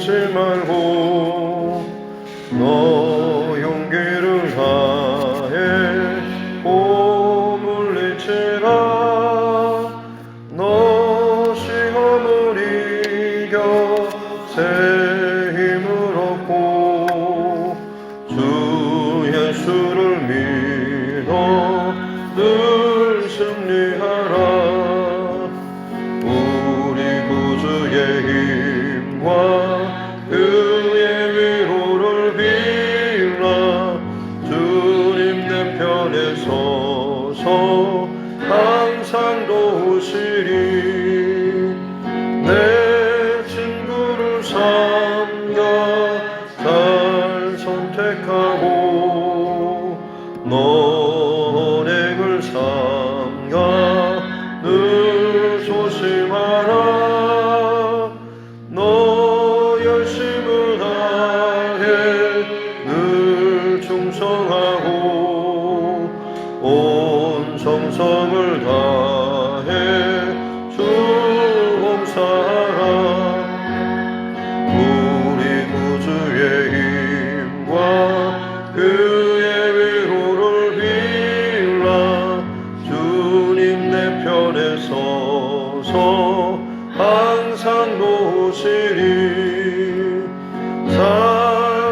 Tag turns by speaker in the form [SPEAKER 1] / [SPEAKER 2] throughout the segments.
[SPEAKER 1] 잊지 말고 너 용기를 다해 몸을 내치라. 너 시험을 이겨 새 힘을 얻고 주 예수를 믿어 늘 승리하라. 우리 구주의 힘과 그의 위로를 빌라. 주님 내 편에 서서 항상 도우시리. 내 친구를 삼가 잘 선택하고 너렉을 삼가 늘 조심하라. 너 열심을 다해 늘 충성하고 온 정성을 다해 주 봉사하라. 우리 구주의 힘과 그의 위로를 빌라. 주님 내 편에 서서 항상 도우시리. 상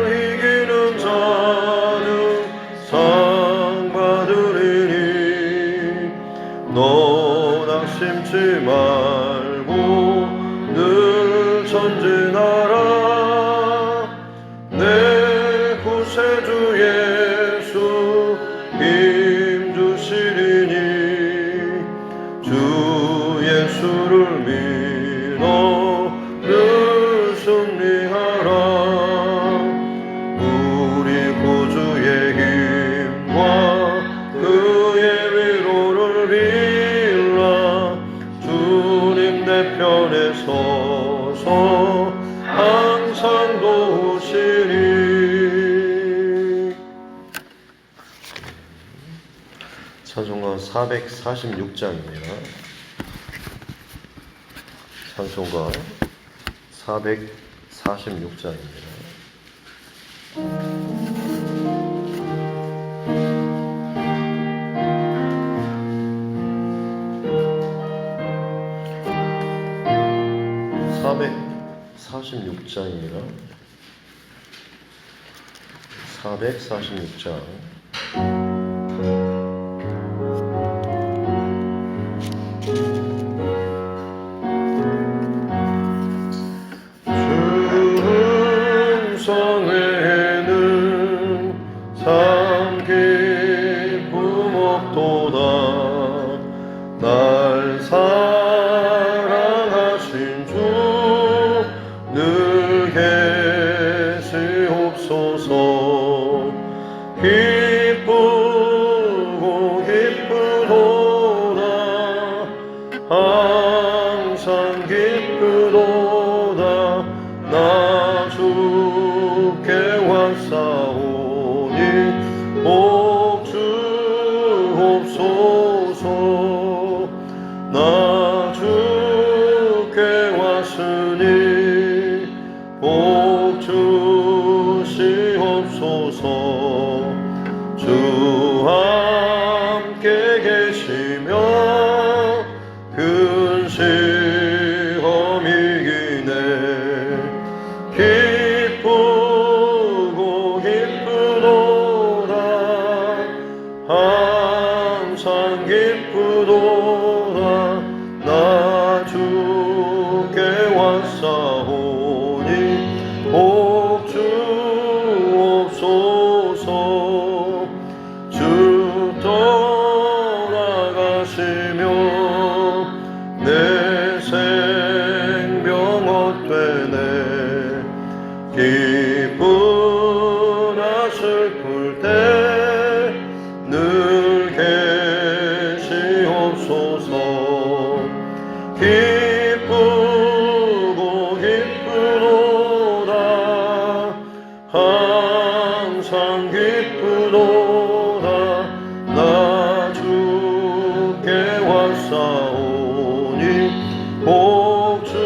[SPEAKER 1] 이기는 자는 상 받으리니 너 낙심치 말고 늘 전진하라. 내 구세주 예수 힘 주시리니 주 예수를 믿어 늘 승리하라. 우리 구주의 힘과 그의 위로를 빌라. 주님 내 편에 서서 항상 도우시리. 찬송가 446장입니다. 찬송가 446장입니다. (446장입니다) 446장 중성에는 참 기쁨 없도다. 날 사랑하신 주 늘 계시옵소서. 기쁘고 기쁘도다. 항상 기쁘도다. 나 주께 왔사오니 복 주옵소서. 나 주께 왔으니 복 주시옵소서. 주 함께 계시며 큰 시험이 이기네. 기쁘고 기쁘도다. 항상 기쁘도다. 나 주께 왔사오니 복 주옵소서. 주 떠나가시며 내 생명 헛되네. 기쁘나 슬플 때 늘 계시옵소서. 기쁘고 기쁘도다. 항상 기쁘도다. 나 주께 왔사오니 복 주옵소서.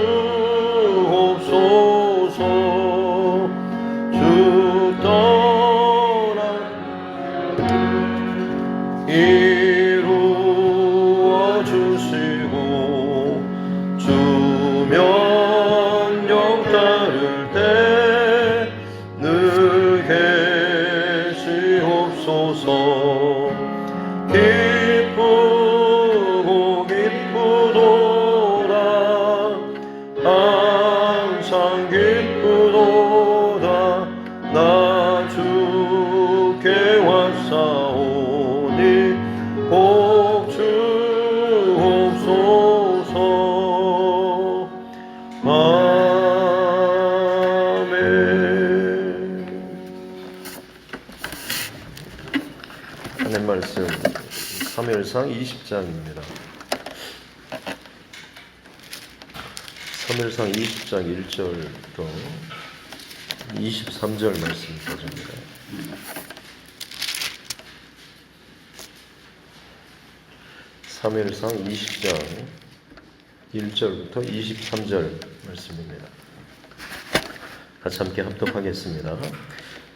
[SPEAKER 1] 하나님 말씀 사무엘상 20장입니다. 사무엘상 20장 1절부터 23절 말씀까지입니다. 사무엘상 20장 1절부터 23절 말씀입니다. 같이 함께 합독하겠습니다.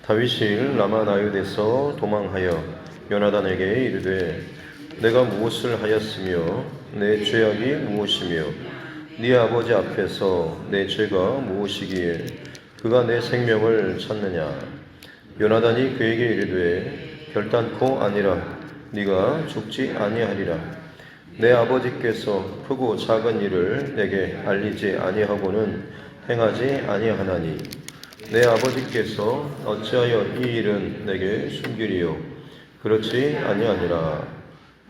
[SPEAKER 1] 다윗이 라마나요에서 도망하여 요나단에게 이르되 내가 무엇을 하였으며 내 죄악이 무엇이며 네 아버지 앞에서 내 죄가 무엇이기에 그가 내 생명을 찾느냐. 요나단이 그에게 이르되 결단코 아니라 네가 죽지 아니하리라. 내 아버지께서 크고 작은 일을 내게 알리지 아니하고는 행하지 아니하나니 내 아버지께서 어찌하여 이 일은 내게 숨기리요. 그렇지 아니하니라.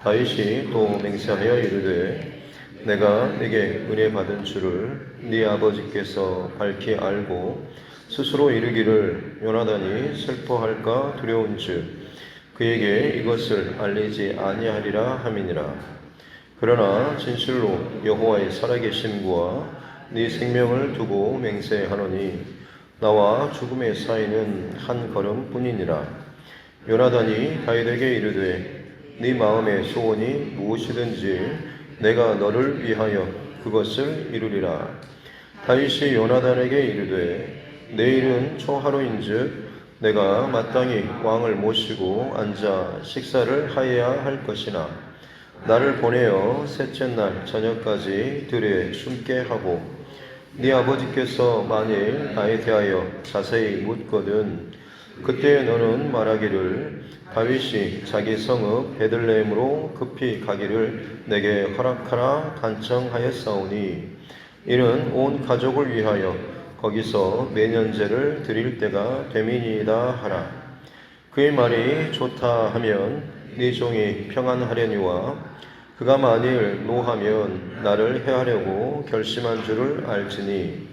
[SPEAKER 1] 다윗이 또 맹세하여 이르되 내가 네게 은혜 받은 줄을 네 아버지께서 밝히 알고 스스로 이르기를 요나단이 슬퍼할까 두려운즉 그에게 이것을 알리지 아니하리라 함이니라. 그러나 진실로 여호와의 살아계심과 네 생명을 두고 맹세하노니 나와 죽음의 사이는 한 걸음뿐이니라. 요나단이 다윗에게 이르되 네 마음의 소원이 무엇이든지 내가 너를 위하여 그것을 이루리라. 다윗이 요나단에게 이르되 내일은 초하루인즉 내가 마땅히 왕을 모시고 앉아 식사를 하여야 할 것이나 나를 보내어 셋째 날 저녁까지 들에 숨게 하고 네 아버지께서 만일 나에 대하여 자세히 묻거든 그때 너는 말하기를 다윗이 자기 성읍 베들레헴으로 급히 가기를 내게 허락하라 간청하였사오니 이는 온 가족을 위하여 거기서 매년제를 드릴 때가 됨이니이다 하라. 그의 말이 좋다 하면 네 종이 평안하려니와 그가 만일 노하면 나를 해하려고 결심한 줄을 알지니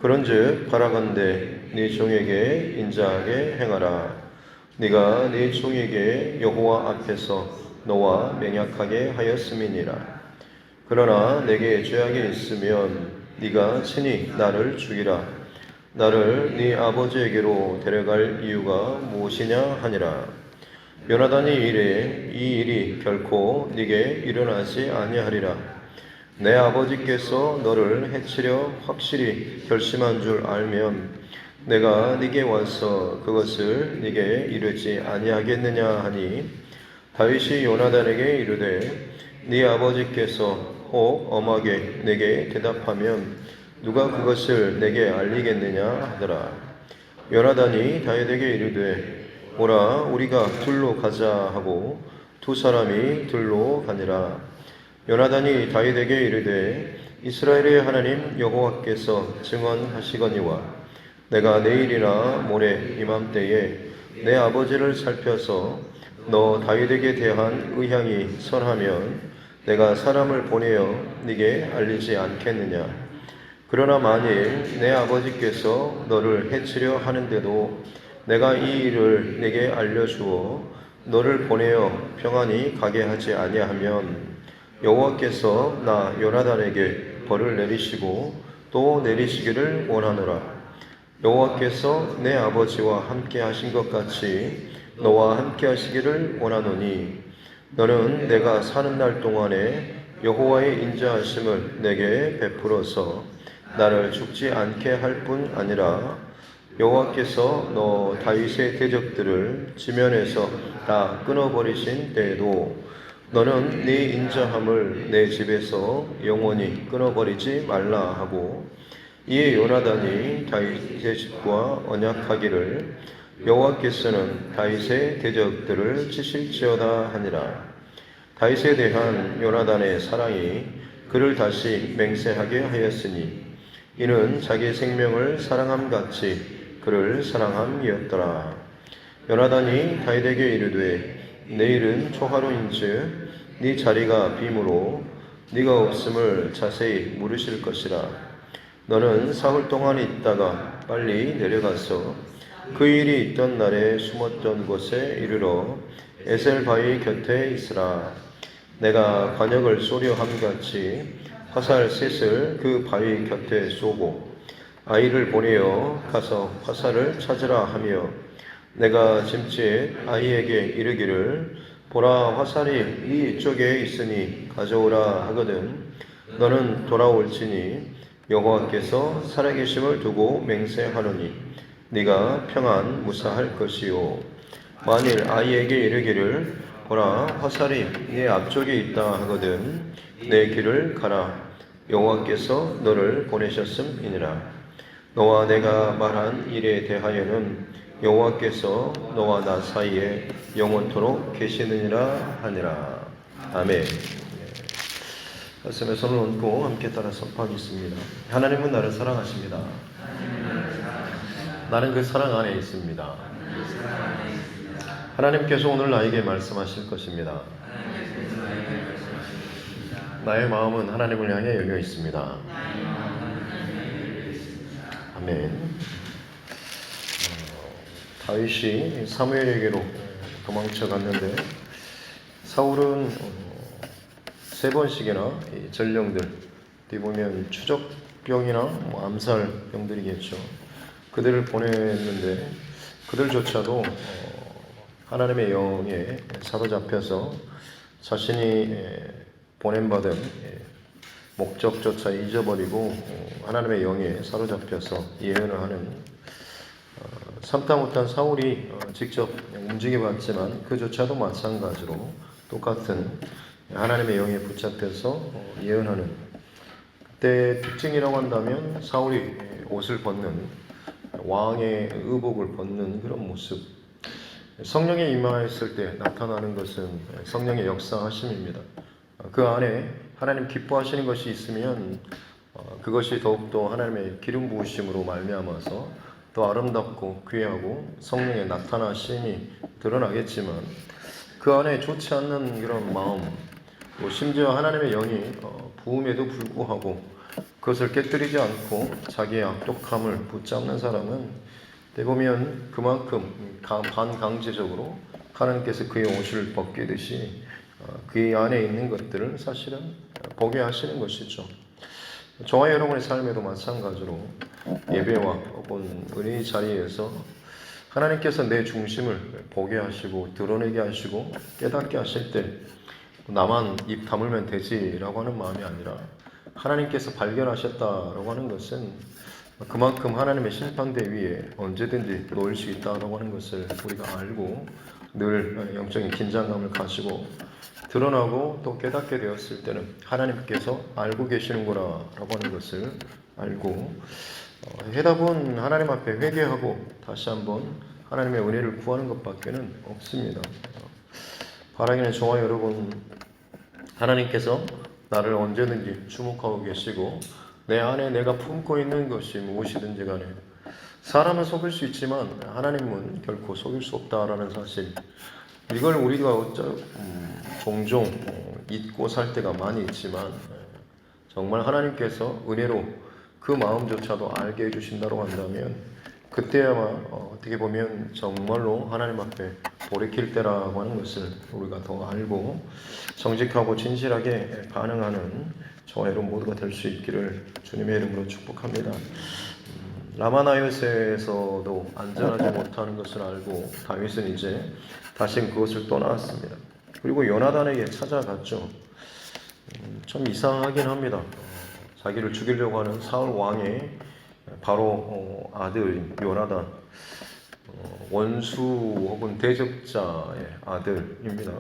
[SPEAKER 1] 그런즉 바라건대 네 종에게 인자하게 행하라. 네가 네 종에게 여호와 앞에서 너와 맹약하게 하였음이니라. 그러나 내게 죄악이 있으면 네가 친히 나를 죽이라. 나를 네 아버지에게로 데려갈 이유가 무엇이냐 하니라. 요나단이 이르되 이 일이 결코 네게 일어나지 아니하리라. 내 아버지께서 너를 해치려 확실히 결심한 줄 알면 내가 네게 와서 그것을 네게 이르지 아니하겠느냐 하니 다윗이 요나단에게 이르되 네 아버지께서 혹 엄하게 내게 대답하면 누가 그것을 내게 알리겠느냐 하더라. 요나단이 다윗에게 이르되 오라 우리가 들로 가자 하고 두 사람이 들로 가니라. 요나단이 다윗에게 이르되 이스라엘의 하나님 여호와께서 증언하시거니와 내가 내일이나 모레 이맘때에 내 아버지를 살펴서 너 다윗에게 대한 의향이 선하면 내가 사람을 보내어 네게 알리지 않겠느냐. 그러나 만일 내 아버지께서 너를 해치려 하는데도 내가 이 일을 네게 알려주어 너를 보내어 평안히 가게 하지 아니하면 여호와께서 나 요나단에게 벌을 내리시고 또 내리시기를 원하노라. 여호와께서 내 아버지와 함께 하신 것 같이 너와 함께 하시기를 원하노니 너는 내가 사는 날 동안에 여호와의 인자하심을 내게 베풀어서 나를 죽지 않게 할 뿐 아니라 여호와께서 너 다윗의 대적들을 지면에서 다 끊어버리신 때에도 너는 네 인자함을 내 집에서 영원히 끊어버리지 말라 하고 이에 요나단이 다윗의 집과 언약하기를 여호와께서는 다윗의 대적들을 치실지어다 하니라. 다윗에 대한 요나단의 사랑이 그를 다시 맹세하게 하였으니 이는 자기 생명을 사랑함같이 그를 사랑함이었더라. 요나단이 다윗에게 이르되 내일은 초하루인즉 네 자리가 빔으로 네가 없음을 자세히 물으실 것이라. 너는 사흘 동안 있다가 빨리 내려가서 그 일이 있던 날에 숨었던 곳에 이르러 에셀 바위 곁에 있으라. 내가 관역을 쏘려 함같이 화살 셋을 그 바위 곁에 쏘고 아이를 보내어 가서 화살을 찾으라 하며 내가 짐짓 아이에게 이르기를 보라 화살이 이쪽에 있으니 가져오라 하거든 너는 돌아올지니 여호와께서 살아계심을 두고 맹세하노니 네가 평안 무사할 것이요 만일 아이에게 이르기를 보라 화살이 네 앞쪽에 있다 하거든 내 길을 가라 여호와께서 너를 보내셨음이니라. 너와 내가 말한 일에 대하여는 여호와께서 너와 나 사이에 영원토록 계시느니라 하니라. 아멘. 가슴에 손을 얹고 함께 따라 선포하겠습니다. 하나님은 나를 사랑하십니다. 나는 그 사랑 안에 있습니다. 하나님께서 오늘 나에게 말씀하실 것입니다. 나의 마음은 하나님을 향해 열려 있습니다. 아멘. 다윗이 사무엘에게로 도망쳐 갔는데 사울은 세 번씩이나 전령들, 어떻게 보면 추적병이나 암살병들이겠죠. 그들을 보냈는데 그들조차도 하나님의 영에 사로잡혀서 자신이 보냄받은 목적조차 잊어버리고 하나님의 영에 사로잡혀서 예언을 하는 삼다 못한 사울이 직접 움직여봤지만 그조차도 마찬가지로 똑같은 하나님의 영에 붙잡혀서 예언하는 그때 특징이라고 한다면 사울이 옷을 벗는 왕의 의복을 벗는 그런 모습 성령에 임하였을 때 나타나는 것은 성령의 역사하심입니다. 그 안에 하나님 기뻐하시는 것이 있으면 그것이 더욱더 하나님의 기름 부으심으로 말미암아서 더 아름답고 귀하고 성령의 나타나심이 드러나겠지만 그 안에 좋지 않는 그런 마음 심지어 하나님의 영이 부음에도 불구하고 그것을 깨뜨리지 않고 자기의 악독함을 붙잡는 사람은 대보면 그만큼 반강제적으로 하나님께서 그의 옷을 벗기듯이 그 안에 있는 것들을 사실은 보게 하시는 것이죠. 저와 여러분의 삶에도 마찬가지로 예배와 혹은 은혜의 자리에서 하나님께서 내 중심을 보게 하시고 드러내게 하시고 깨닫게 하실 때 나만 입 다물면 되지라고 하는 마음이 아니라 하나님께서 발견하셨다라고 하는 것은 그만큼 하나님의 심판대 위에 언제든지 놓일 수 있다라고 하는 것을 우리가 알고 늘 영적인 긴장감을 가지고 드러나고 또 깨닫게 되었을 때는 하나님께서 알고 계시는구나라고 하는 것을 알고 해답은 하나님 앞에 회개하고 다시 한번 하나님의 은혜를 구하는 것밖에는 없습니다. 바라기는 저와 여러분 하나님께서 나를 언제든지 주목하고 계시고 내 안에 내가 품고 있는 것이 무엇이든지 간에 사람은 속일 수 있지만 하나님은 결코 속일 수 없다라는 사실 이걸 우리가 종종 잊고 살 때가 많이 있지만 정말 하나님께서 은혜로 그 마음조차도 알게 해주신다고 한다면 그때야마 어떻게 보면 정말로 하나님 앞에 돌이킬 때라고 하는 것을 우리가 더 알고 정직하고 진실하게 반응하는 저와 여러분 모두가 될 수 있기를 주님의 이름으로 축복합니다. 라마나요세에서도 안전하지 못하는 것을 알고 다윗은 이제 다시 그것을 떠나왔습니다. 그리고 요나단에게 찾아갔죠. 좀 이상하긴 합니다. 자기를 죽이려고 하는 사울 왕의 바로 아들 요나단 원수 혹은 대적자의 아들입니다.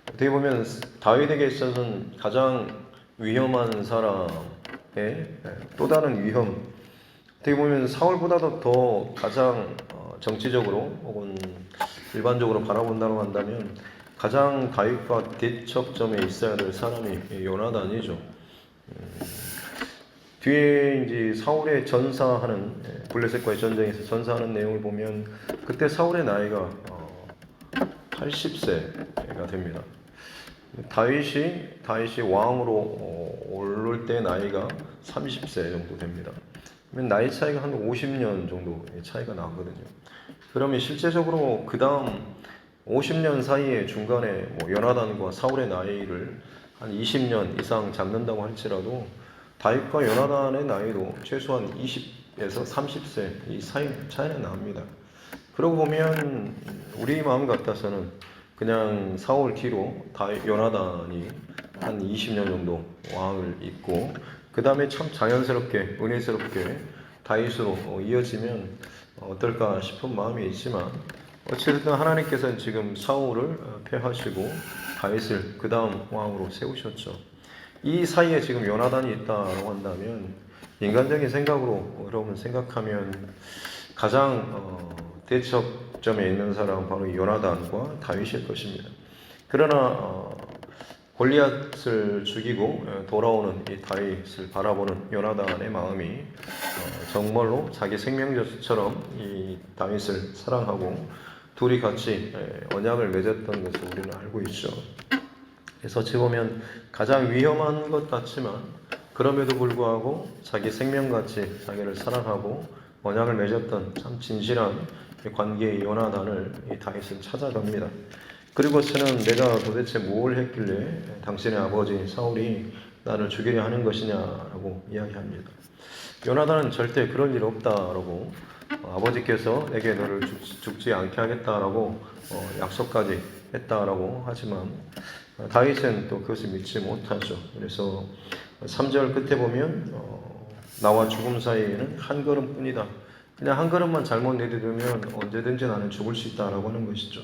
[SPEAKER 1] 어떻게 보면 다윗에게 있어서는 가장 위험한 사람의 또 다른 위험 어떻게 보면 사울보다도 더 가장 정치적으로 혹은 일반적으로 바라본다고 한다면 가장 다윗과 대척점에 있어야 될 사람이 요나단이죠. 뒤에 이제 사울의 전사하는 블레셋과의 전쟁에서 전사하는 내용을 보면 그때 사울의 나이가 80세가 됩니다. 다윗이 왕으로 오를 때 나이가 30세 정도 됩니다. 나이 차이가 한 50년 정도 차이가 나거든요. 그러면 실제적으로 그 다음 50년 사이에 중간에 뭐 요나단과 사울의 나이를 한 20년 이상 잡는다고 할지라도 다윗과 요나단의 나이도 최소한 20에서 30세 이 사이 차이는 납니다. 그러고 보면 우리 마음 같아서는 그냥 사울 뒤로 요나단이 한 20년 정도 왕을 잇고 그 다음에 참 자연스럽게 은혜스럽게 다윗으로 이어지면 어떨까 싶은 마음이 있지만 어쨌든 하나님께서는 지금 사울을 패하시고 다윗을 그 다음 왕으로 세우셨죠. 이 사이에 지금 요나단이 있다고 한다면 인간적인 생각으로 여러분 생각하면 가장 대척점에 있는 사람은 바로 요나단과 다윗일 것입니다. 그러나 골리앗을 죽이고 돌아오는 이 다윗을 바라보는 요나단의 마음이 정말로 자기 생명처럼 이 다윗을 사랑하고 둘이 같이 언약을 맺었던 것을 우리는 알고 있죠. 그래서 어찌 보면 가장 위험한 것 같지만 그럼에도 불구하고 자기 생명같이 자기를 사랑하고 언약을 맺었던 참 진실한 관계의 요나단을 이 다윗은 찾아갑니다. 그리고서는 내가 도대체 뭘 했길래 당신의 아버지 사울이 나를 죽이려 하는 것이냐라고 이야기합니다. 요나단은 절대 그럴 일 없다라고 아버지께서 내게 너를 죽지 않게 하겠다라고 약속까지 했다라고 하지만 다윗은 또 그것을 믿지 못하죠. 그래서 3절 끝에 보면 나와 죽음 사이에는 한 걸음뿐이다. 그냥 한 걸음만 잘못 내디디면 언제든지 나는 죽을 수 있다라고 하는 것이죠.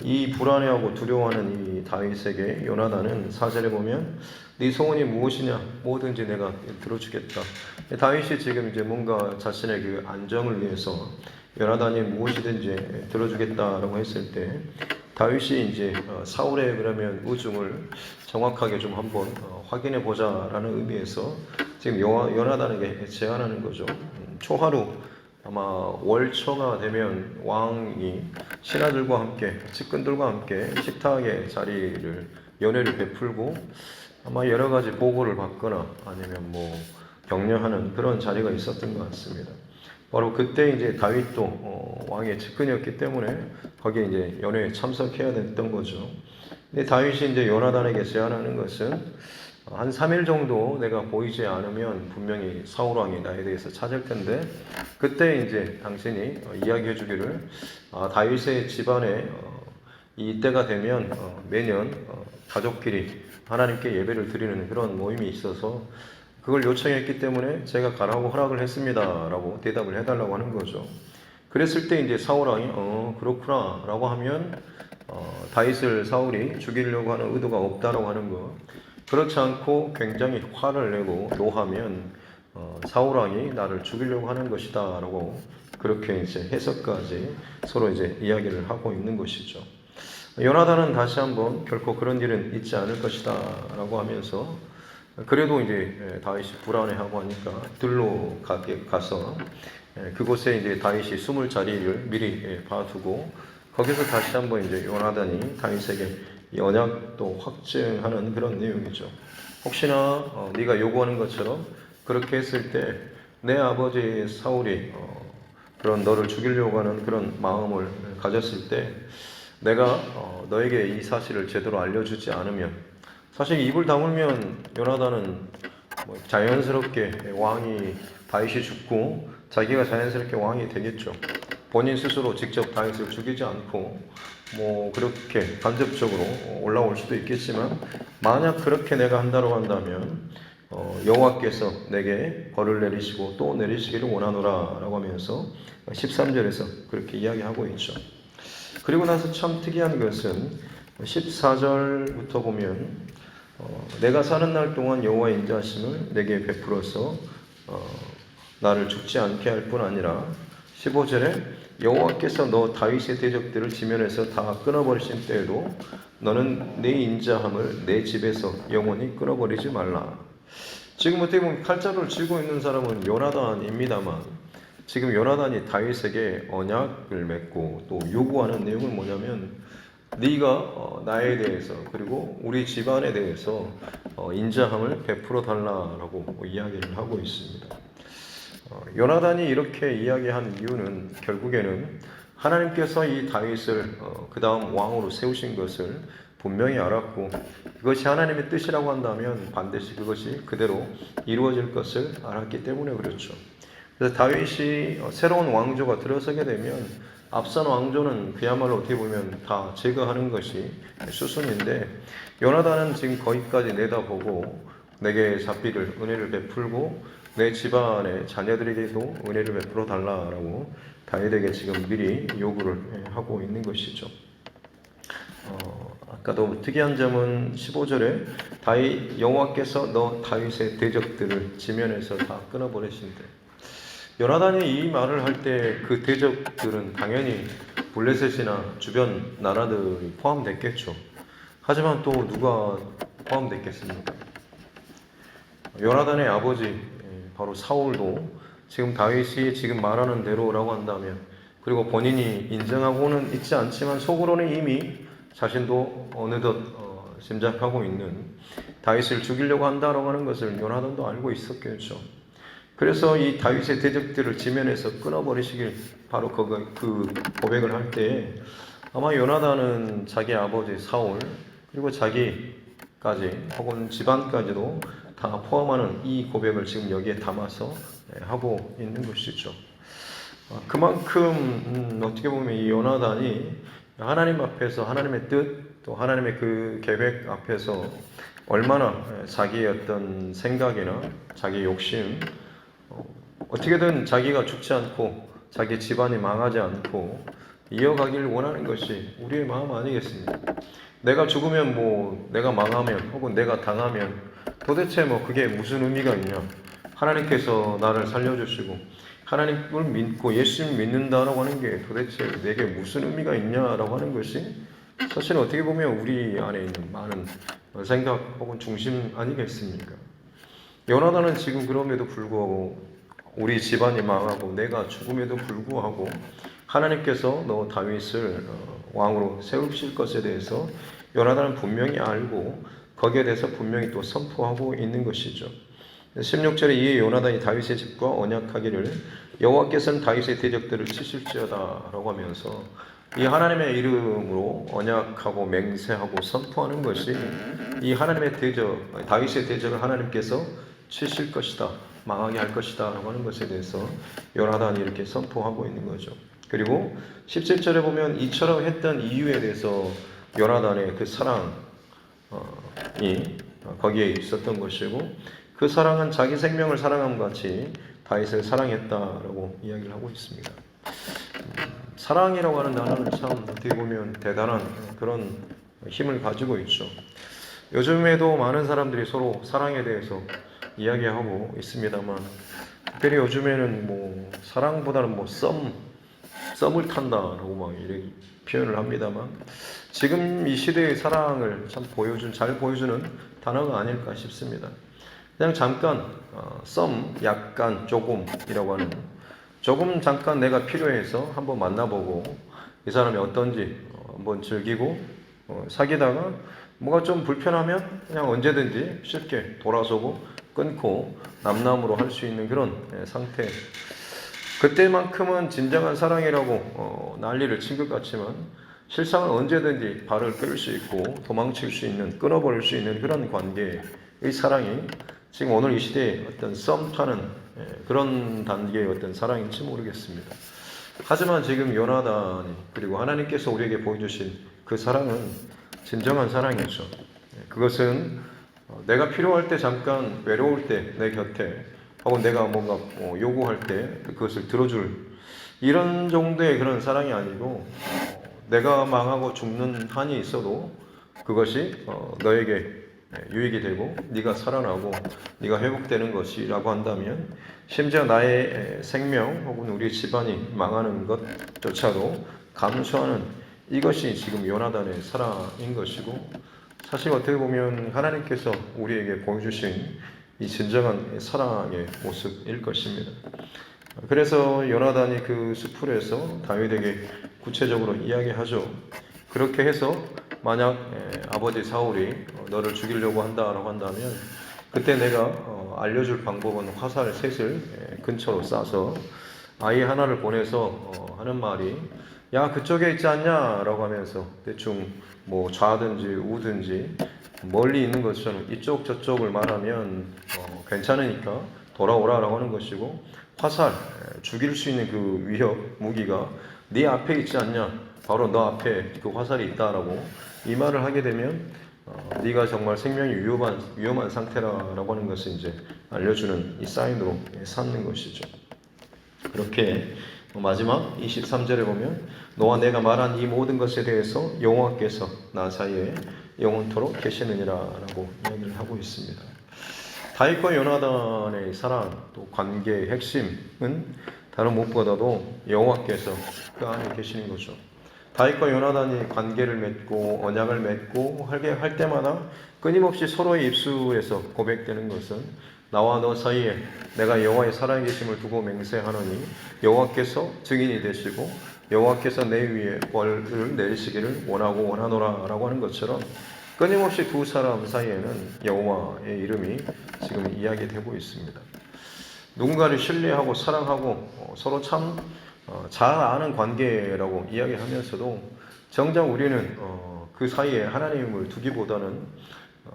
[SPEAKER 1] 이 불안해하고 두려워하는 이 다윗에게 요나단은 4절에 보면 네 소원이 무엇이냐 뭐든지 내가 들어주겠다. 다윗이 지금 이제 뭔가 자신의 그 안정을 위해서 요나단이 무엇이든지 들어주겠다라고 했을 때 다윗이 이제 사울의 그러면 의중을 정확하게 좀 한번 확인해 보자라는 의미에서 지금 요나단에게 제안하는 거죠. 초하루 아마 월초가 되면 왕이 신하들과 함께 측근들과 함께 식탁의 자리를 연회를 베풀고 아마 여러 가지 보고를 받거나 아니면 뭐 격려하는 그런 자리가 있었던 것 같습니다. 바로 그때 이제 다윗도 왕의 측근이었기 때문에 거기에 이제 연회에 참석해야 됐던 거죠. 근데 다윗이 이제 요나단에게 제안하는 것은 한 3일 정도 내가 보이지 않으면 분명히 사울 왕이 나에 대해서 찾을 텐데 그때 이제 당신이 이야기해 주기를 다윗의 집안에 이때가 되면 매년 가족끼리 하나님께 예배를 드리는 그런 모임이 있어서 그걸 요청했기 때문에 제가 가라고 허락을 했습니다 라고 대답을 해달라고 하는 거죠. 그랬을 때 이제 사울 왕이 그렇구나 라고 하면 다윗을 사울이 죽이려고 하는 의도가 없다라고 하는 거. 그렇지 않고 굉장히 화를 내고 노하면 사울 왕이 나를 죽이려고 하는 것이다 라고 그렇게 이제 해석까지 서로 이제 이야기를 하고 있는 것이죠. 요나단은 다시 한번 결코 그런 일은 있지 않을 것이다 라고 하면서 그래도 이제 다윗이 불안해하고 하니까 들로 가서 그곳에 이제 다윗이 숨을 자리를 미리 봐두고 거기서 다시 한번 이제 요나단이 다윗에게 이 언약도 확증하는 그런 내용이죠. 혹시나 네가 요구하는 것처럼 그렇게 했을 때 내 아버지 사울이 그런 너를 죽이려고 하는 그런 마음을 가졌을 때 내가 너에게 이 사실을 제대로 알려주지 않으면 사실 입을 다물면 요나단은 뭐 자연스럽게 왕이 다윗이 죽고 자기가 자연스럽게 왕이 되겠죠. 본인 스스로 직접 다윗을 죽이지 않고 뭐 그렇게 간접적으로 올라올 수도 있겠지만 만약 그렇게 내가 한다고 한다면 여호와께서 내게 벌을 내리시고 또 내리시기를 원하노라 라고 하면서 13절에서 그렇게 이야기하고 있죠. 그리고 나서 참 특이한 것은 14절부터 보면 내가 사는 날 동안 여호와의 인자하심을 내게 베풀어서 나를 죽지 않게 할 뿐 아니라 15절에 여호와께서 너 다윗의 대적들을 지면에서 다 끊어버리신 때에도 너는 내 인자함을 내 집에서 영원히 끊어버리지 말라. 지금 어떻게 보면 칼자루를 쥐고 있는 사람은 요나단입니다만 지금 요나단이 다윗에게 언약을 맺고 또 요구하는 내용은 뭐냐면 네가 나에 대해서 그리고 우리 집안에 대해서 인자함을 베풀어 달라라고 이야기를 하고 있습니다. 요나단이 이렇게 이야기한 이유는 결국에는 하나님께서 이 다윗을 그 다음 왕으로 세우신 것을 분명히 알았고, 그것이 하나님의 뜻이라고 한다면 반드시 그것이 그대로 이루어질 것을 알았기 때문에 그렇죠. 그래서 다윗이 새로운 왕조가 들어서게 되면 앞선 왕조는 그야말로 어떻게 보면 다 제거하는 것이 수순인데, 요나단은 지금 거기까지 내다보고 내게 잡히를 은혜를 베풀고 내 집안의 자녀들에게도 은혜를 베풀어 달라라고 다윗에게 지금 미리 요구를 하고 있는 것이죠. 아까도 특이한 점은 15절에 다윗 여호와께서 너 다윗의 대적들을 지면에서 다 끊어버리신대. 요나단이 이 말을 할 때 그 대적들은 당연히 블레셋이나 주변 나라들이 포함됐겠죠. 하지만 또 누가 포함됐겠습니까? 요나단의 아버지 바로 사울도 지금 다윗이 지금 말하는 대로라고 한다면, 그리고 본인이 인정하고는 있지 않지만 속으로는 이미 자신도 어느덧 짐작하고 있는 다윗을 죽이려고 한다라고 하는 것을 요나단도 알고 있었겠죠. 그래서 이 다윗의 대적들을 지면에서 끊어버리시길 바로 그 고백을 할 때에 아마 요나단은 자기 아버지 사울 그리고 자기까지 혹은 집안까지도 다 포함하는 이 고백을 지금 여기에 담아서 하고 있는 것이죠. 그만큼 어떻게 보면 이 요나단이 하나님 앞에서 하나님의 뜻, 또 하나님의 그 계획 앞에서 얼마나 자기의 어떤 생각이나 자기의 욕심, 어떻게든 자기가 죽지 않고 자기 집안이 망하지 않고 이어가기를 원하는 것이 우리의 마음 아니겠습니까? 내가 죽으면 뭐 내가 망하면 혹은 내가 당하면 도대체 뭐 그게 무슨 의미가 있냐? 하나님께서 나를 살려주시고 하나님을 믿고 예수님 믿는다라고 하는 게 도대체 내게 무슨 의미가 있냐라고 하는 것이 사실 어떻게 보면 우리 안에 있는 많은 생각 혹은 중심 아니겠습니까? 요나단은 지금 그럼에도 불구하고 우리 집안이 망하고 내가 죽음에도 불구하고 하나님께서 너 다윗을 왕으로 세우실 것에 대해서 요나단은 분명히 알고 거기에 대해서 분명히 또 선포하고 있는 것이죠. 16절에 이에 요나단이 다윗의 집과 언약하기를 여호와께서는 다윗의 대적들을 치실지어다라고 하면서 이 하나님의 이름으로 언약하고 맹세하고 선포하는 것이 이 하나님의 대적, 다윗의 대적을 하나님께서 치실 것이다, 망하게 할 것이다 라고 하는 것에 대해서 요나단이 이렇게 선포하고 있는 거죠. 그리고 17절에 보면 이처럼 했던 이유에 대해서 요나단의 그 사랑이 거기에 있었던 것이고, 그 사랑은 자기 생명을 사랑함과 같이 다윗을 사랑했다라고 이야기를 하고 있습니다. 사랑이라고 하는 단어는 참 어떻게 보면 대단한 그런 힘을 가지고 있죠. 요즘에도 많은 사람들이 서로 사랑에 대해서 이야기하고 있습니다만, 특별히 요즘에는 뭐 사랑보다는 뭐 썸을 탄다라고 막 이렇게 표현을 합니다만, 지금 이 시대의 사랑을 참 잘 보여주는 단어가 아닐까 싶습니다. 그냥 잠깐 약간 조금이라고 하는, 조금 잠깐 내가 필요해서 한번 만나보고 이 사람이 어떤지 한번 즐기고 사귀다가 뭐가 좀 불편하면 그냥 언제든지 쉽게 돌아서고 끊고 남남으로 할 수 있는 그런 상태. 그때만큼은 진정한 사랑이라고 난리를 친 것 같지만 실상은 언제든지 발을 끌 수 있고 도망칠 수 있는, 끊어버릴 수 있는 그런 관계의 사랑이 지금 오늘 이 시대에 어떤 썸 타는 그런 단계의 어떤 사랑인지 모르겠습니다. 하지만 지금 요나단이 그리고 하나님께서 우리에게 보여주신 그 사랑은 진정한 사랑이죠. 그것은 내가 필요할 때, 잠깐 외로울 때 내 곁에, 혹은 내가 뭔가 요구할 때 그것을 들어줄 이런 정도의 그런 사랑이 아니고, 내가 망하고 죽는 한이 있어도 그것이 너에게 유익이 되고 네가 살아나고 네가 회복되는 것이라고 한다면, 심지어 나의 생명 혹은 우리 집안이 망하는 것조차도 감수하는 이것이 지금 요나단의 사랑인 것이고, 사실 어떻게 보면 하나님께서 우리에게 보여주신 이 진정한 사랑의 모습일 것입니다. 그래서 요나단이 그 수풀에서 다윗에게 구체적으로 이야기하죠. 그렇게 해서 만약 아버지 사울이 너를 죽이려고 한다라고 한다면, 그때 내가 알려줄 방법은 화살 셋을 근처로 쏴서 아이 하나를 보내서 하는 말이, 야 그쪽에 있지 않냐 라고 하면서 대충 뭐 좌든지 우든지 멀리 있는 것처럼 이쪽 저쪽을 말하면 괜찮으니까 돌아오라 라고 하는 것이고, 화살, 죽일 수 있는 그 위협 무기가 네 앞에 있지 않냐, 바로 너 앞에 그 화살이 있다라고 이 말을 하게 되면 네가 정말 생명이 위험한 상태라고 하는 것을 이제 알려주는 이 사인으로 삼는 것이죠. 그렇게 마지막 23절에 보면 너와 내가 말한 이 모든 것에 대해서 여호와께서 나 사이에 영원토록 계시느니라 라고 이야기를 하고 있습니다. 다윗과 요나단의 사랑 또 관계의 핵심은 다른 무엇보다도 여호와께서 그 안에 계시는 거죠. 다윗과 요나단이 관계를 맺고 언약을 맺고 하게 할 때마다 끊임없이 서로의 입술에서 고백되는 것은 나와 너 사이에 내가 여호와의 살아계심을 두고 맹세하노니 여호와께서 증인이 되시고 여호와께서 내 위에 벌을 내리시기를 원하노라 라고 하는 것처럼 끊임없이 두 사람 사이에는 여호와의 이름이 지금 이야기되고 있습니다. 누군가를 신뢰하고 사랑하고 서로 참 잘 아는 관계라고 이야기하면서도 정작 우리는 그 사이에 하나님을 두기보다는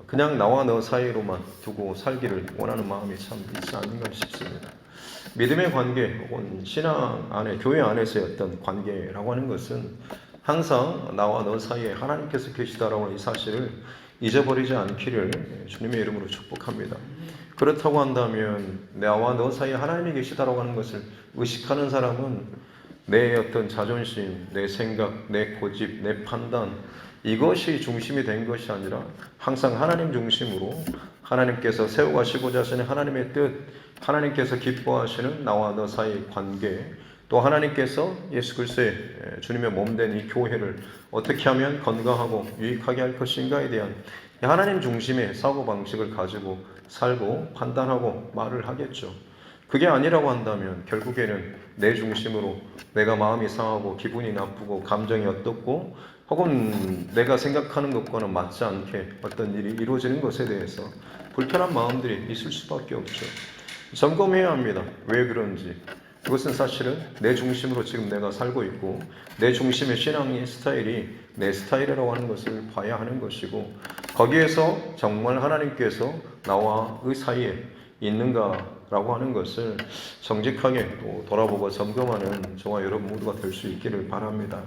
[SPEAKER 1] 그냥 나와 너 사이로만 두고 살기를 원하는 마음이 참 있지 않는가 싶습니다. 믿음의 관계 혹은 신앙 안에 교회 안에서의 어떤 관계라고 하는 것은 항상 나와 너 사이에 하나님께서 계시다라고 하는 이 사실을 잊어버리지 않기를 주님의 이름으로 축복합니다. 그렇다고 한다면 나와 너 사이에 하나님이 계시다라고 하는 것을 의식하는 사람은 내 어떤 자존심, 내 생각, 내 고집, 내 판단 이것이 중심이 된 것이 아니라 항상 하나님 중심으로 하나님께서 세워가시고자 하시는 하나님의 뜻, 하나님께서 기뻐하시는 나와 너 사이의 관계, 또 하나님께서 예수 그리스도의 주님의 몸된 이 교회를 어떻게 하면 건강하고 유익하게 할 것인가에 대한 하나님 중심의 사고방식을 가지고 살고 판단하고 말을 하겠죠. 그게 아니라고 한다면 결국에는 내 중심으로 내가 마음이 상하고 기분이 나쁘고 감정이 어떻고 혹은 내가 생각하는 것과는 맞지 않게 어떤 일이 이루어지는 것에 대해서 불편한 마음들이 있을 수밖에 없죠. 점검해야 합니다. 왜 그런지. 그것은 사실은 내 중심으로 지금 내가 살고 있고 내 중심의 신앙의 스타일이 내 스타일이라고 하는 것을 봐야 하는 것이고, 거기에서 정말 하나님께서 나와 그 사이에 있는가라고 하는 것을 정직하게 또 돌아보고 점검하는 저와 여러분 모두가 될 수 있기를 바랍니다.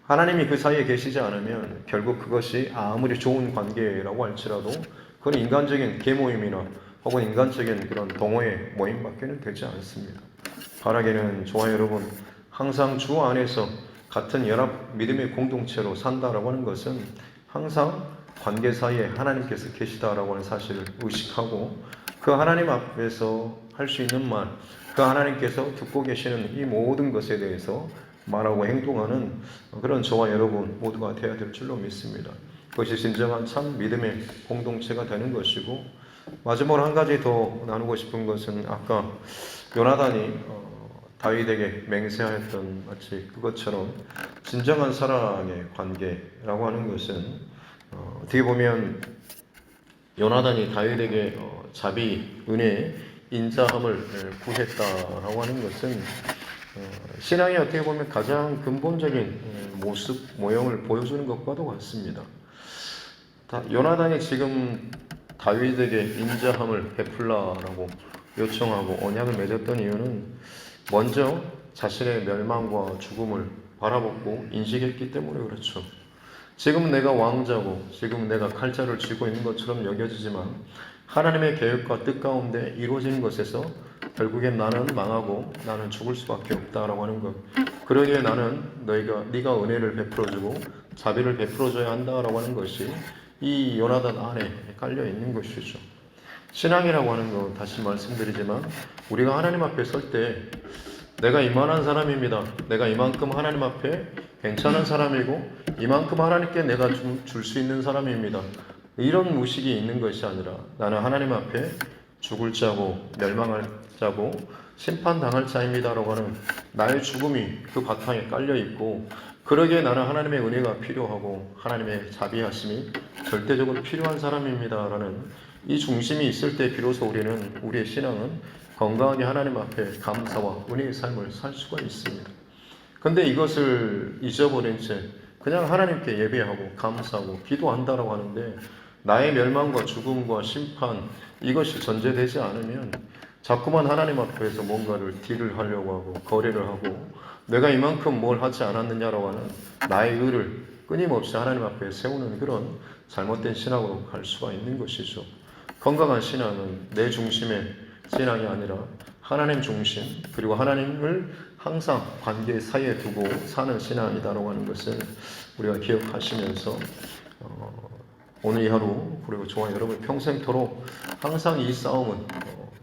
[SPEAKER 1] 하나님이 그 사이에 계시지 않으면 결국 그것이 아무리 좋은 관계라고 할지라도 그건 인간적인 계모임이나 혹은 인간적인 그런 동호회 모임밖에는 되지 않습니다. 바라기는 저와 여러분 항상 주 안에서 같은 연합 믿음의 공동체로 산다라고 하는 것은 항상 관계 사이에 하나님께서 계시다라고 하는 사실을 의식하고 그 하나님 앞에서 할 수 있는 말, 그 하나님께서 듣고 계시는 이 모든 것에 대해서 말하고 행동하는 그런 저와 여러분 모두가 되어야 될 줄로 믿습니다. 그것이 진정한 참 믿음의 공동체가 되는 것이고, 마지막으로 한 가지 더 나누고 싶은 것은 아까 요나단이 다윗에게 맹세하였던 마치 그것처럼 진정한 사랑의 관계라고 하는 것은 어떻게 보면 요나단이 다윗에게 자비, 은혜, 인자함을 구했다라고 하는 것은 신앙이 어떻게 보면 가장 근본적인 모습, 모형을 보여주는 것과도 같습니다. 요나단이 지금 다윗에게 인자함을 베풀라라고 요청하고 언약을 맺었던 이유는 먼저 자신의 멸망과 죽음을 바라보고 인식했기 때문에 그렇죠. 지금 내가 왕자고 지금 내가 칼자를 쥐고 있는 것처럼 여겨지지만 하나님의 계획과 뜻 가운데 이루어지는 것에서 결국엔 나는 망하고 나는 죽을 수밖에 없다라고 하는 것. 그러기에 나는 네가 은혜를 베풀어주고 자비를 베풀어줘야 한다라고 하는 것이 이 요나단 안에 깔려 있는 것이죠. 신앙이라고 하는 건 다시 말씀드리지만 우리가 하나님 앞에 설 때 내가 이만한 사람입니다. 내가 이만큼 하나님 앞에 괜찮은 사람이고 이만큼 하나님께 내가 줄 수 있는 사람입니다. 이런 무식이 있는 것이 아니라 나는 하나님 앞에 죽을 자고 멸망할 자고 심판당할 자입니다라고 하는 나의 죽음이 그 바탕에 깔려 있고, 그러기에 나는 하나님의 은혜가 필요하고 하나님의 자비하심이 절대적으로 필요한 사람입니다라는 이 중심이 있을 때 비로소 우리의 신앙은 건강하게 하나님 앞에 감사와 은혜의 삶을 살 수가 있습니다. 근데 이것을 잊어버린 채 그냥 하나님께 예배하고 감사하고 기도한다라고 하는데 나의 멸망과 죽음과 심판 이것이 전제되지 않으면 자꾸만 하나님 앞에서 뭔가를 딜을 하려고 하고 거래를 하고 내가 이만큼 뭘 하지 않았느냐라고 하는 나의 의를 끊임없이 하나님 앞에 세우는 그런 잘못된 신앙으로 갈 수가 있는 것이죠. 건강한 신앙은 내 중심의 신앙이 아니라 하나님 중심 그리고 하나님을 항상 관계 사이에 두고 사는 신앙이다라고 하는 것을 우리가 기억하시면서 오늘 이 하루 그리고 저와 여러분 평생토록 항상 이 싸움은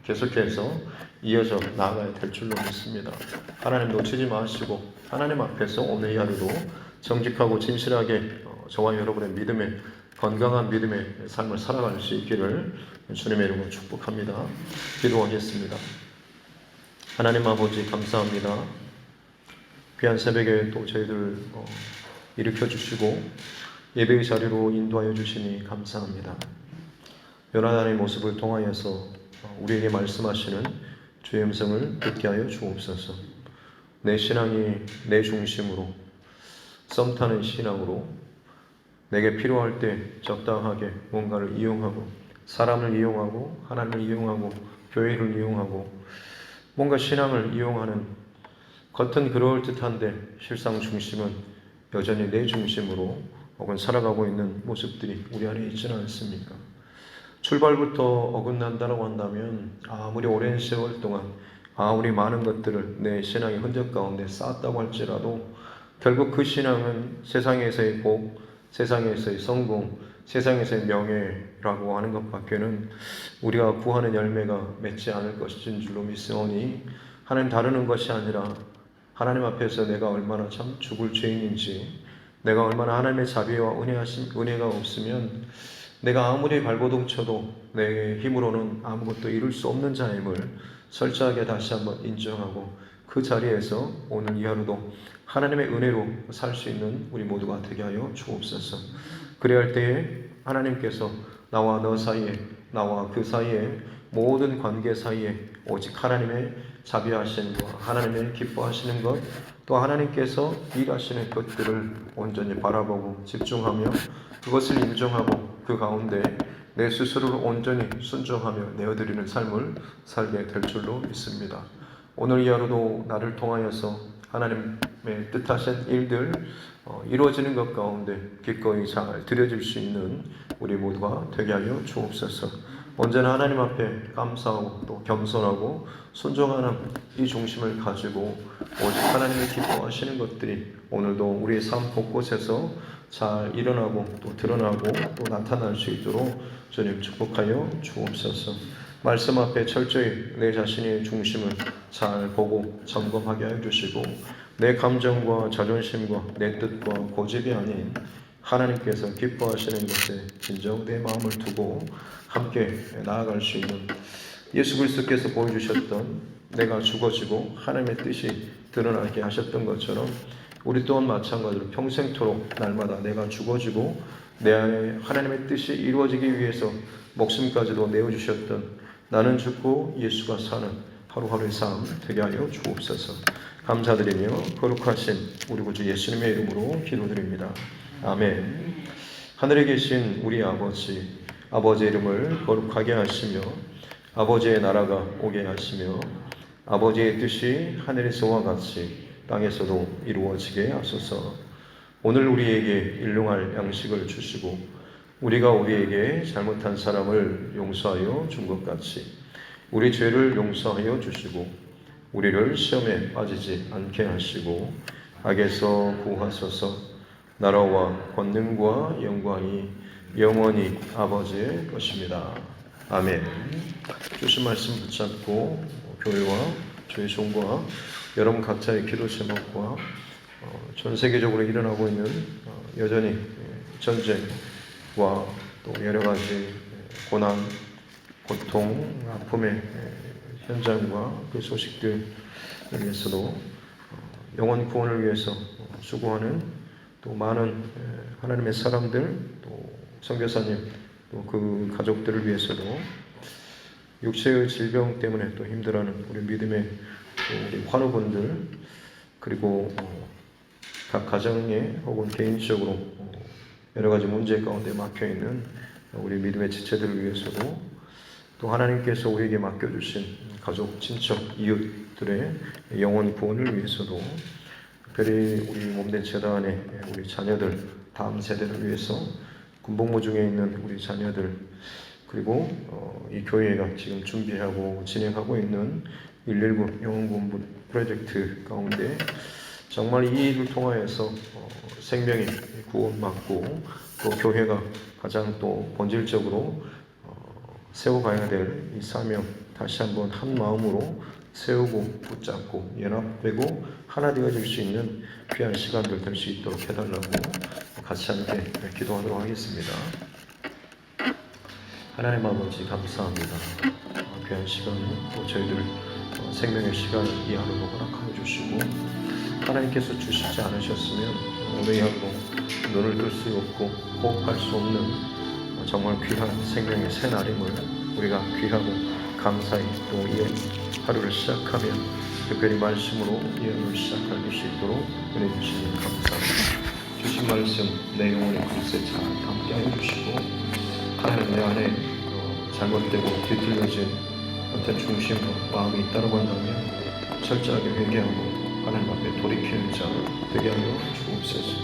[SPEAKER 1] 계속해서 이어져 나아가야 될 줄로 믿습니다. 하나님 놓치지 마시고 하나님 앞에서 오늘 이 하루도 정직하고 진실하게 저와 여러분의 믿음의 건강한 믿음의 삶을 살아갈 수 있기를 주님의 이름으로 축복합니다. 기도하겠습니다. 하나님 아버지 감사합니다. 귀한 새벽에 또 저희들 일으켜 주시고 예배의 자리로 인도하여 주시니 감사합니다. 요나단의 모습을 통하여서 우리에게 말씀하시는 주의 음성을 듣게 하여 주옵소서. 내 신앙이 내 중심으로 썸 타는 신앙으로 내게 필요할 때 적당하게 뭔가를 이용하고 사람을 이용하고 하나님을 이용하고 교회를 이용하고 뭔가 신앙을 이용하는 겉은 그럴듯한데 실상 중심은 여전히 내 중심으로 혹은 살아가고 있는 모습들이 우리 안에 있지는 않습니까? 출발부터 어긋난다고 한다면 아무리 오랜 세월 동안 아무리 많은 것들을 내 신앙의 흔적 가운데 쌓았다고 할지라도 결국 그 신앙은 세상에서의 복, 세상에서의 성공, 세상에서의 명예라고 하는 것밖에는 우리가 구하는 열매가 맺지 않을 것인 줄로 믿으오니 하나님 다루는 것이 아니라 하나님 앞에서 내가 얼마나 참 죽을 죄인인지 내가 얼마나 하나님의 자비와 은혜가 없으면 내가 아무리 발버둥 쳐도 내 힘으로는 아무것도 이룰 수 없는 자임을 철저하게 다시 한번 인정하고 그 자리에서 오늘 이 하루도 하나님의 은혜로 살 수 있는 우리 모두가 되게 하여 주옵소서. 그래야 할 때에 하나님께서 나와 너 사이에 나와 그 사이에 모든 관계 사이에 오직 하나님의 자비하시는 것, 하나님의 기뻐하시는 것, 또 하나님께서 일하시는 것들을 온전히 바라보고 집중하며 그것을 인정하고 그 가운데 내 스스로를 온전히 순종하며 내어드리는 삶을 살게 될 줄로 믿습니다. 오늘 이 하루도 나를 통하여서 하나님의 뜻하신 일들 이루어지는 것 가운데 기꺼이 잘 드려질 수 있는 우리 모두가 되게 하여 주옵소서. 언제나 하나님 앞에 감사하고 또 겸손하고 순종하는 이 중심을 가지고 오직 하나님이 기뻐하시는 것들이 오늘도 우리의 삶 곳곳에서 잘 일어나고 또 드러나고 또 나타날 수 있도록 주님 축복하여 주옵소서. 말씀 앞에 철저히 내 자신의 중심을 잘 보고 점검하게 해주시고 내 감정과 자존심과 내 뜻과 고집이 아닌 하나님께서 기뻐하시는 것에 진정 내 마음을 두고 함께 나아갈 수 있는 예수 그리스도께서 보여주셨던 내가 죽어지고 하나님의 뜻이 드러나게 하셨던 것처럼 우리 또한 마찬가지로 평생토록 날마다 내가 죽어지고 내 안에 하나님의 뜻이 이루어지기 위해서 목숨까지도 내어주셨던 나는 죽고 예수가 사는 하루하루의 삶 되게 하여 주옵소서. 감사드리며 거룩하신 우리 구주 예수님의 이름으로 기도드립니다. 아멘. 하늘에 계신 우리 아버지, 아버지의 이름을 거룩하게 하시며 아버지의 나라가 오게 하시며 아버지의 뜻이 하늘에서와 같이 땅에서도 이루어지게 하소서. 오늘 우리에게 일용할 양식을 주시고 우리가 우리에게 잘못한 사람을 용서하여 준 것 같이 우리 죄를 용서하여 주시고 우리를 시험에 빠지지 않게 하시고 악에서 구하소서. 나라와 권능과 영광이 영원히 아버지의 것입니다. 아멘. 주신 말씀 붙잡고 교회와 주의 종과 여러분 각자의 기도 제목과 전 세계적으로 일어나고 있는 여전히 전쟁과 또 여러 가지 고난, 고통, 아픔의 현장과 그 소식들을 위해서도 영혼 구원을 위해서 수고하는 또 많은 하나님의 사람들, 또 선교사님, 또 그 가족들을 위해서도 육체의 질병 때문에 또 힘들어하는 우리 믿음의 우리 환우분들 그리고 각 가정에 혹은 개인적으로 여러 가지 문제 가운데 막혀 있는 우리 믿음의 지체들을 위해서도 또 하나님께서 우리에게 맡겨주신 가족, 친척, 이웃들의 영혼 구원을 위해서도 특별히 우리 몸된 재단의 우리 자녀들, 다음 세대를 위해서 군복무 중에 있는 우리 자녀들, 그리고 이 교회가 지금 준비하고 진행하고 있는 119 영혼본부 프로젝트 가운데 정말 이 일을 통하여서 생명이 구원받고 또 교회가 가장 또 본질적으로 세워가야 될 이 사명 다시 한번 한 마음으로 세우고 붙잡고 연합되고 하나 되어질 수 있는 귀한 시간들 될 수 있도록 해달라고 같이 함께 기도하도록 하겠습니다. 하나님 아버지 감사합니다. 귀한 시간 또 저희들 생명의 시간을 이 하루로 허락하여 주시고 하나님께서 주시지 않으셨으면 오늘 이 하루도 눈을 뜰 수 없고 호흡할 수 없는 정말 귀한 생명의 새날임을 우리가 귀하고 감사히 또 이 하루를 시작하며 특별히 말씀으로 이 하루를 시작할 수 있도록 은혜 주시면 감사합니다. 주신 말씀 내 영혼의 그릇에 잘 담게 하여 주시고 하나님 내 안에 잘못되고 뒤틀려진 어떤 중심과 마음이 있다고 한다면 철저하게 회개하고 하나님 앞에 돌이키는 자 되게 하여 주옵소서.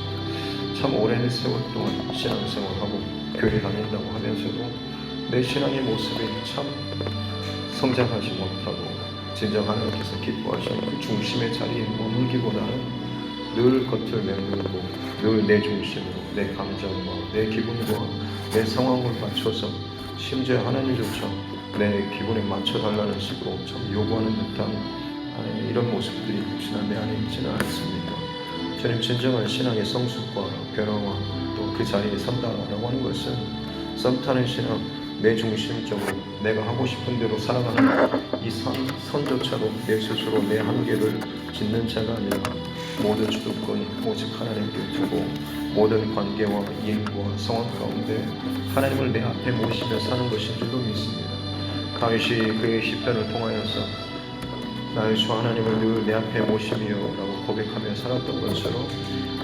[SPEAKER 1] 참 오랜 세월 동안 신앙생활하고 교회 다닌다고 하면서도 내 신앙의 모습이 참 성장하지 못하고 진정 하나님께서 기뻐하시는 그 중심의 자리에 머물기보다는 늘 겉을 메우고 늘 내 중심으로 내 감정과 내 기분과 내 상황을 맞춰서 심지어 하나님조차 내 기분에 맞춰달라는 식으로 참 요구하는 듯한 이런 모습들이 혹시나 내 안에 있지는 않습니까? 저는 진정한 신앙의 성숙과 변화와 또 그 자리에 선다라고 하는 것은 썸 타는 신앙, 내 중심적으로 내가 하고 싶은 대로 살아가는 이 선조차로 내 스스로 내 한계를 짓는 자가 아니라 모든 주도권이 오직 하나님께 두고 모든 관계와 일과 상황 가운데 하나님을 내 앞에 모시며 사는 것인 줄로 믿습니다. 다윗이 그의 시편을 통하여서 나의 주 하나님을 늘 내 앞에 모시며 라고 고백하며 살았던 것처럼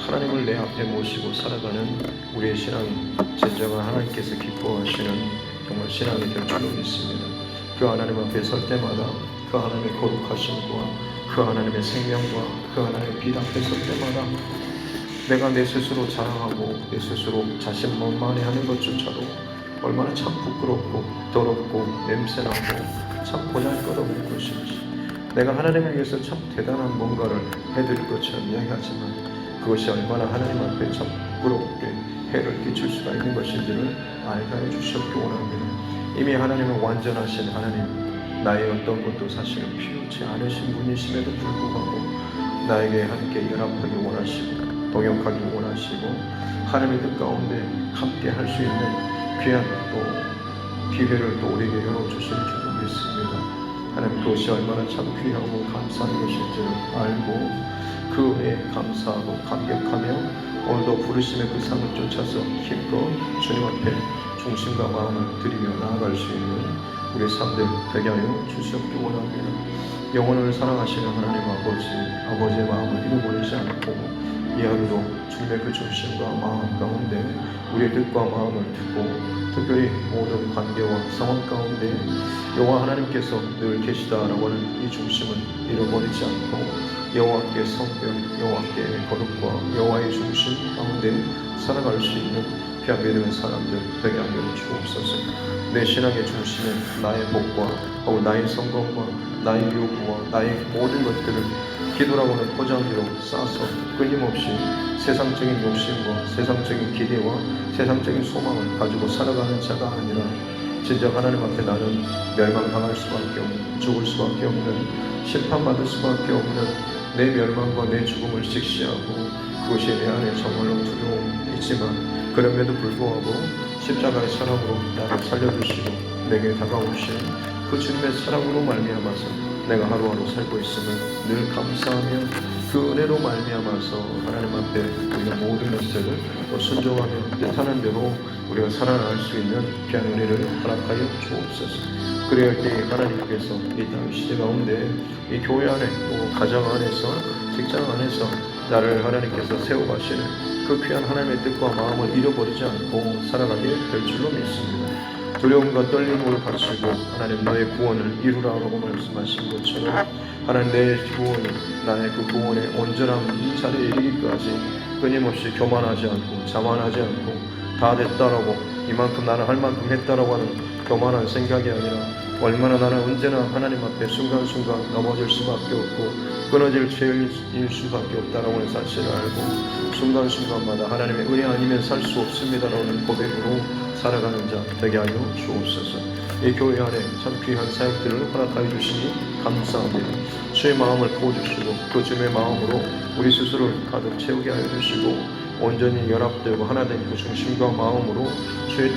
[SPEAKER 1] 하나님을 내 앞에 모시고 살아가는 우리의 신앙이 진정한 하나님께서 기뻐하시는 정말 신앙이 될 줄로 믿습니다. 그 하나님 앞에 설 때마다 그 하나님의 거룩하심과 그 하나님의 생명과 그 하나님의 빛 앞에 설 때마다 내가 내 스스로 자랑하고 내 스스로 자신만만해하는 것조차도 얼마나 참 부끄럽고 더럽고 냄새나고 참 보잘것없는 것인지 내가 하나님을 위해서 참 대단한 뭔가를 해드릴 것처럼 이야기하지만 그것이 얼마나 하나님 앞에 참 부끄럽게 해를 끼칠 수가 있는 것인지를 알게 하여 주셨기 원합니다. 이미 하나님은 완전하신 하나님, 나의 어떤 것도 사실은 필요치 않으신 분이심에도 불구하고 나에게 함께 연합하기 원하시고 동역하기 원하시고 하나님의 뜻 가운데 함께 할 수 있는 귀한 또 기회를 또 우리에게 열어주실 줄로 믿습니다. 하나님 그것이 얼마나 참 귀하고 감사한 것인지를 알고 그 은혜에 감사하고 감격하며 오늘도 부르심의 그 상을 쫓아서 힘껏 주님 앞에 중심과 마음을 드리며 나아갈 수 있는 우리 삶들 되게 하여 주시옵기 원합니다. 영혼을 사랑하시는 하나님 아버지의 마음을 잃어버리지 않고 이 하루도 주님의 그 중심과 마음 가운데 우리의 뜻과 마음을 두고 특별히 모든 관계와 상황 가운데 여호와 하나님께서 늘 계시다라고 하는 이 중심을 잃어버리지 않고 여호와께 성별, 여호와께 거룩과 여호와의 중심 가운데 살아갈 수 있는 귀한 믿음의 사람들 되게 하여 주옵소서. 내 신앙의 중심은 나의 복과 혹은 나의 성공과 나의 요구와 나의 모든 것들을 기도라고는 포장지로 싸서 끊임없이 세상적인 욕심과 세상적인 기대와 세상적인 소망을 가지고 살아가는 자가 아니라 진정 하나님 앞에 나는 멸망당할 수밖에 없는, 죽을 수밖에 없는, 심판받을 수밖에 없는 내 멸망과 내 죽음을 직시하고 그것이 내 안에 정말로 두려움이 있지만 그럼에도 불구하고 십자가의 사랑으로 나를 살려주시고 내게 다가오신 그 주님의 사랑으로 말미암아서 내가 하루하루 살고 있음을 늘 감사하며 그 은혜로 말미암아서 하나님 앞에 우리가 모든 것을 순종하며 뜻하는 대로 우리가 살아나갈 수 있는 귀한 은혜를 허락하여 주옵소서. 그래야 때 하나님께서 이 땅 시대 가운데 이 교회 안에 또 가정 안에서 직장 안에서 나를 하나님께서 세워가시는 그 귀한 하나님의 뜻과 마음을 잃어버리지 않고 살아가게 될 줄로 믿습니다. 두려움과 떨림을 가지고 하나님 너의 구원을 이루라고 말씀하신 것처럼 하나님 내 구원이 나의 그 구원의 온전한 이 자리에 이르기까지 끊임없이 교만하지 않고 자만하지 않고 다 됐다라고 이만큼 나는 할 만큼 했다라고 하는 교만한 생각이 아니라 얼마나 나는 언제나 하나님 앞에 순간순간 넘어질 수밖에 없고 끊어질 죄일 수밖에 없다라고 하는 사실을 알고 순간순간마다 하나님의 은혜 아니면 살 수 없습니다라는 고백으로 살아가는 자 되게 하여 주옵소서. 이 교회 안에 참 귀한 사역들을 허락하여 주시니 감사합니다. 주의 마음을 부어주시고 그 주의 마음으로 우리 스스로를 가득 채우게 하여 주시고 온전히 연합되고 하나된 그 중심과 마음으로 주의